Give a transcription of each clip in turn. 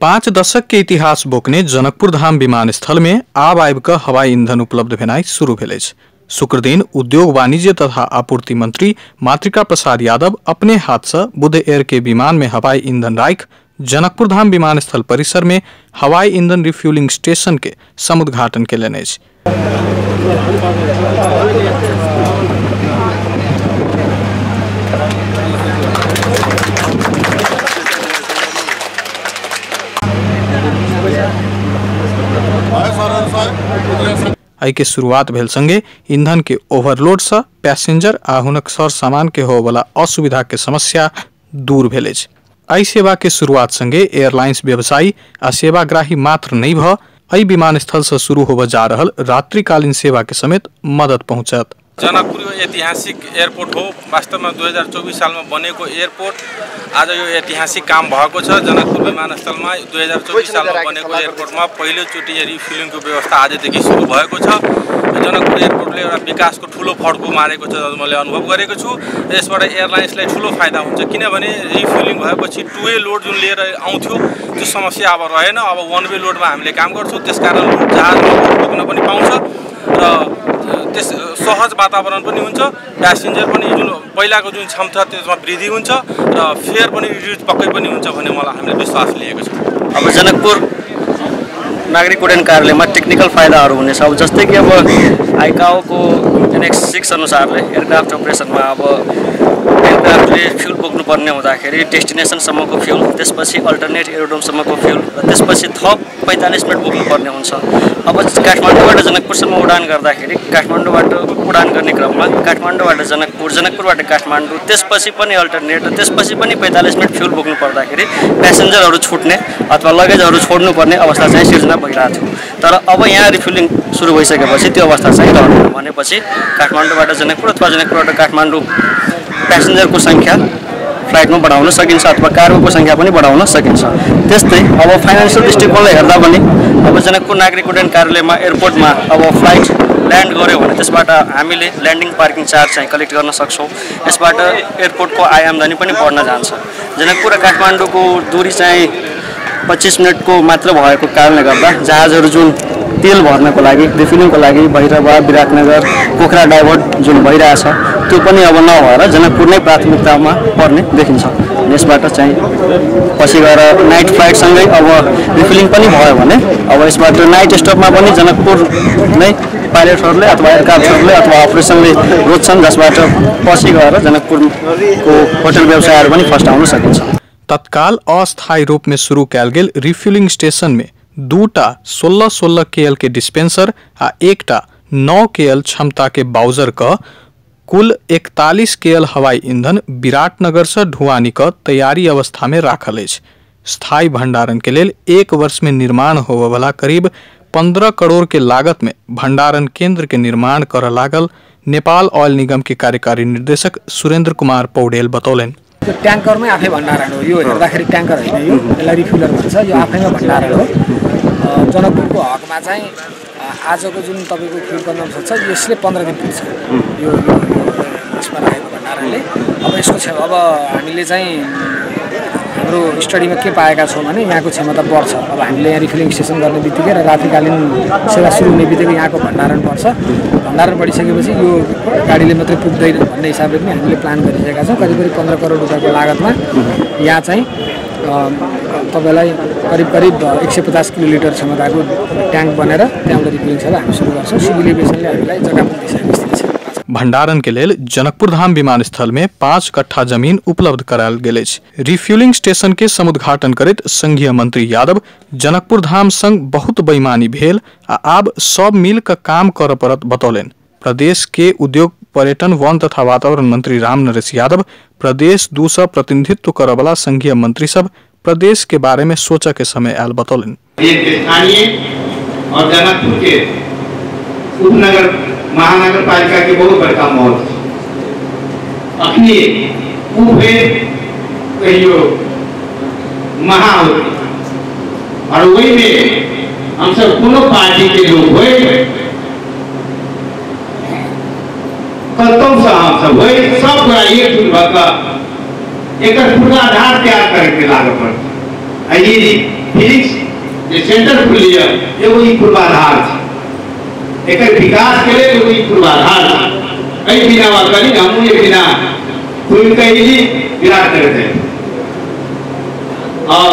5 दशक के इतिहास बोक्ने जनकपुर धाम विमानस्थल में आब आबिकऽ हवाई ईंधन उपलब्ध भेनाइ शुरू भेल अछि। शुक्र दिन उद्योग वाणिज्य तथा आपूर्ति मंत्री मातृका प्रसाद यादव अपने हाथ से बुध एयर के विमान में हवाई ईंधन राख जनकपुर धाम विमानस्थल परिसर में हवाई ईंधन रिफ्यूलिंग स्टेशन के समुद्घाटन केलनि अछि। एहि के शुरुआत भेल संगे ईंधन के ओवरलोड से पैसेंजर आ हुनक सर सामान के होय वाला असुविधा के समस्या दूर भेल अछि। एहि सेवा के शुरुआत संगे एयरलाइंस व्यवसायी आ सेवाग्राही मात्र नहीं भ एहि विमानस्थल से शुरू होबय जा रहल रात्रिकालीन सेवा के समेत मदद पहुंचत। जनकपुर ऐतिहासिक एयरपोर्ट हो। वास्तव में 2024 साल में बनेको एयरपोर्ट आज यो ऐतिहासिक काम भएको छ। जनकपुर विमानस्थल में 2024 साल में बनेको एयरपोर्ट में पहिलो चोटि रिफ्युलिंग को व्यवस्था आजदेखि शुरू भएको छ। जनकपुर एयरपोर्टले एउटा विकासको ठूलो फड्को मारेको छ मैले अनुभव गरेको छु। यसबाट एयरलाइन्सलाई ठूलो फाइदा हुन्छ किनभने रिफ्युलिंग भएपछि टू वे लोड जुन लिएर आउँथ्यो त्यो समस्या अब रहेन। अब वन वे लोडमा हामीले काम गर्छौं। त्यसकारण जहाजमा रोक्न पनि पाउँछ र त्यस सहज वातावरण पनि हुन्छ। प्यासेन्जर पनि जुन पहिलाको जुन क्षमता त्यसमा वृद्धि हुन्छ र फेयर पनि रिड्युस पक्कै पनि हुन्छ भन्ने मलाई हामीले विश्वास लिएको छ। अब जनकपुर नागरिक उड्डयन कार्यालयमा टेक्निकल फाइदाहरू हुनेछ। अब जस्तै कि अब आइकाओ को एनेक्स 6 अनुसारले एयरक्राफ्ट अपरेसनमा अब एयरक्राफ्टले फ्युल बोक्नुपर्ने हुँदाखेरि डेस्टिनेसनसम्मको फ्युल, त्यसपछि अल्टरनेट एरोड्रोमसम्मको फ्युल र त्यसपछि थप 45 मिनट बोक्नुपर्ने हुन्छ। अब काठमाडौँबाट जनकपुरसम्म उडान गर्दाखेरि काठमाडौँबाट उडान गर्ने क्रममा काठमाडौँबाट जनकपुर, जनकपुरबाट काठमाडौँ, त्यसपछि पनि अल्टरनेट र त्यसपछि पनि 45 मिनट फ्युल बोक्नु पर्दाखेरि प्यासेन्जरहरू छुट्ने अथवा लगेजहरू छोड्नुपर्ने अवस्था चाहिँ सिर्जना भइरहेको थियो। तर अब यहाँ रिफ्युलिङ सुरु भइसकेपछि त्यो अवस्था चाहिँ रहदैन। भनेपछि काठमाडौँबाट जनकपुर अथवा जनकपुरबाट काठमाडौँ प्यासेन्जरको संख्या फ्लाइटमा बढाउन सकिन्छ अथवा कार्गोको संख्या पनि बढाउन सकिन्छ। त्यस्तै अब फाइनान्शियल दृष्टिकोणले हेर्दा पनि अब जनकपुर नागरिक उड्डयन कार्यालयमा एयरपोर्टमा अब फ्लाइट ल्यान्ड गर्यो भने त्यसबाट हामीले ल्यान्डिङ पार्किङ चार्ज चाहिँ कलेक्ट गर्न सक्छौँ। यसबाट एयरपोर्टको आय आम्दानी पनि बढ्न जान्छ। जनकपुर र काठमाडौँको दूरी चाहिँ 25 मिनटको मात्र भएको कारणले गर्दा जहाजहरू जुन तेल भर्नको लागि रिफिलिङको लागि भैरवा, विराटनगर, पोखरा डाइभर्ट जुन भइरहेछ त्यो पनि अब नभएर जनकपुर नै प्राथमिकतामा पर्ने देखिन्छ। यसबाट चाहिँ पछि गएर नाइट फ्लाइटसँगै अब रिफिलिङ पनि भयो भने अब यसबाट नाइट स्टपमा पनि जनकपुर नै पाइलटहरूले अथवा एयरक्राफ्टहरूले अथवा अपरेसनले रोज्छन्, जसबाट पछि गएर जनकपुरको होटल व्यवसायहरू पनि फस्टाउन सकिन्छ। तत्काल अस्थायी रूप में शुरू कैल गेल रिफ्यूलिंग स्टेशन में 2टा 16-16 KL के डिस्पेंसर आ 1टा 9 KL क्षमता के बाउजर का कुल 41 KL हवाई ईंधन विराटनगर से ढुआनी का तैयारी अवस्था में राखल अछि। स्थायी भंडारण के लेल 1 वर्ष में निर्माण होवे वाला करीब 15 करोड़ के लागत में भंडारण केंद्र के निर्माण कर लागल नेपाल ऑयल निगम के कार्यकारी निर्देशक सुरेंद्र कुमार पौडेल बतौलन। ट्याङ्करमै आफै भण्डारण हो। यो हेर्दाखेरि ट्याङ्कर होइन, यो यसलाई रिफ्युलर भन्छ। यो आफैमा भण्डारण हो। जनकपुरको हकमा चाहिँ आजको जुन तपाईँको फ्युल कन्जम्सन छ यसले 15 दिन पुग्छ यो यसमा राखेको भण्डारणले। अब यसको अब हामीले चाहिँ हाम्रो स्टडीमा के पाएका छौँ भने यहाँको क्षमता बढ्छ। अब हामीले यहाँ रिफ्युलिङ स्टेसन गर्ने बित्तिकै र रात्रिकालीन सेवा सुरु हुने बित्तिकै यहाँको भण्डारण बढ्छ। भण्डारण बढिसकेपछि यो गाडीले मात्रै पुग्दैन भन्ने हिसाबले पनि हामीले प्लान गरिसकेका छौँ। करिब 15 करोड रुपियाँको लागतमा यहाँ चाहिँ तपाईँलाई करिब 150 किलोलिटर क्षमताको ट्याङ्क बनेर त्यहाँबाट रिफ्युलिङ सेवा हामी सुरु गर्छौँ। सिभिल एभिएसनले हामीलाई जग्गा पनि दिइसकेको स्थिति छ। भंडारण के लेल जनकपुर धाम विमानस्थल में 5 कट्ठा जमीन उपलब्ध करायल गेल अछि। रिफ्यूलिंग स्टेशन के समुद्घाटन करैत संघीय मंत्री यादव जनकपुर धाम संग बहुत बेईमानी भेल आ आब सब मिल क काम कर परत बतौलन। प्रदेश के उद्योग, पर्यटन, वन तथा वातावरण मंत्री रामनरेश यादव प्रदेश 2 से प्रतिनिधित्व करे वाला संघीय मंत्री सब प्रदेश के बारे में सोचा के समय आयल बतौलन। और जनकपुर के उपनगर महानगर पालिका के बहुत बड़का मॉल अखनी उभे कहियो महा और वही में हम सब कोनो पार्टी के लोग हुए कतौ से हम सब हुए सब एक जुट एक पूर्वाधार तैयार करके लागू पड़ता। फिजिक्स जे सेंटर खुलिए एगो ई पूर्वाधार छै, एकर विकास के लिए एगो ई पूर्वाधार छै। एहि बिना वा करी हमहूँ एक बिना खुल कही विराट नगर जाए और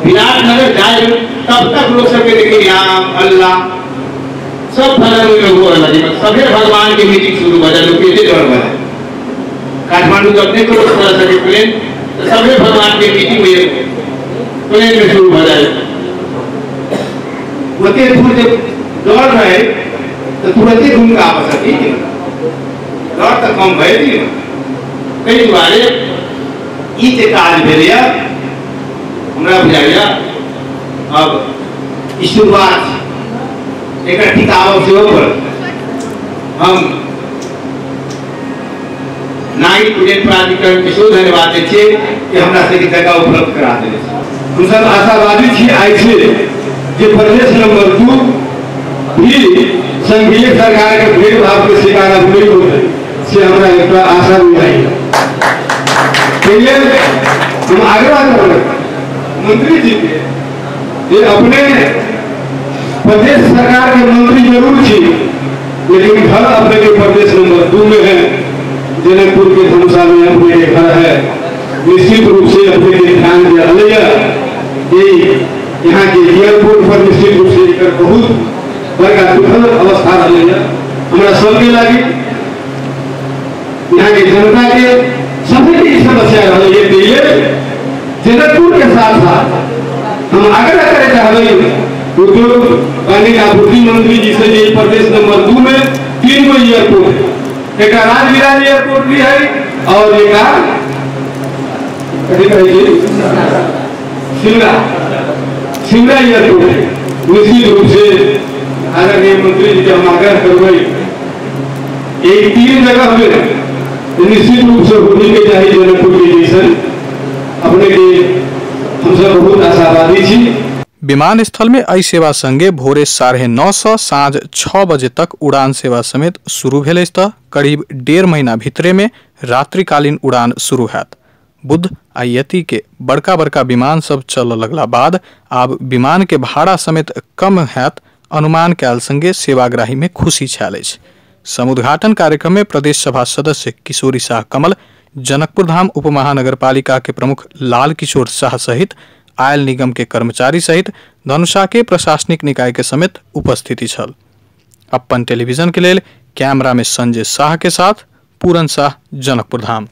विराट नगर जाए तब तक लोग सबके देखिए राम अल्लाह सब भजन में हो रहा है, सभी भगवान की मीटिंग शुरू हो जाए, लोकेटेड और बजाए काठमांडू जब नहीं करो तरह सके प्लेन तो सभी भगवान की मीटिंग में प्लेन में शुरू हो जाए। होते दूर जब दौड़ रहे तो तुरंत ही घूम का आपस है, दौड़ तो कम भय थी कई दुआरे ई जे काज भेलिया हमरा बुझाइया अब ई शुरुआत एक टिकाव से ऊपर हम नागरिक उड्डयन प्राधिकरण के सेहो धन्यवाद दै छियै कि हमरा सबके जगह उपलब्ध करा देने छै। हम सब आशावादी छी आइ से जे प्रदेश नंबर 2 भी संघीय सरकार के भेदभाव के शिकार अब नहीं होते से हमरा एक आशा बुझाइए। हम आग्रह करें मंत्री जी के जे अपने प्रदेश सरकार के मंत्री जरूर थी लेकिन घर अपने के प्रदेश नंबर 2 में है, जनकपुर के धनुषा में अपने घर है, निश्चित रूप से अपने के ध्यान दिया यहाँ के एयरपोर्ट पर निश्चित रूप से एक बहुत बड़ा दुखद अवस्था रहा हमारा सबके लगी यहाँ के जनता के सभी समस्या रही है। जनकपुर के साथ साथ हम आग्रह करे चाहे उद्योग वाणिज्य आपूर्ति मंत्री जी से प्रदेश नंबर 2 में 3 गो एयरपोर्ट है, एक राजविराज एयरपोर्ट भी है और एक शिमला एयरपोर्ट है। निश्चित रूप से आदरणीय मंत्री जी हम आग्रह करवे एक 3 जगह में निश्चित रूप से होने के चाहिए जनकपुर के जैसे अपने के हम सब बहुत आशावादी छी। विमानस्थल में एहि सेवा संगे भोरे 9:30 से साँझ 6 बजे तक उड़ान सेवा समेत शुरू भेल त करीब 1.5 महीना भितरे में रात्रिकालीन उड़ान शुरू हैत। बुध आ यति के बड़का बड़का विमान सब चल लगला बाद आब विमान के भाड़ा समेत कम हैत अनुमान कैल संगे सेवाग्राही में खुशी छायल अछि। समुद्घाटन कार्यक्रम में प्रदेश सभा सदस्य किशोरी शाह कमल, जनकपुर धाम उपमहानगरपालिका के प्रमुख लाल किशोर शाह सहित आयल निगम के कर्मचारी सहित धनुषा के प्रशासनिक निकाय के समेत उपस्थिति छल। अपन टेलीविजन के लेल कैमरा में संजय शाह के साथ पूरन शाह, जनकपुर धाम।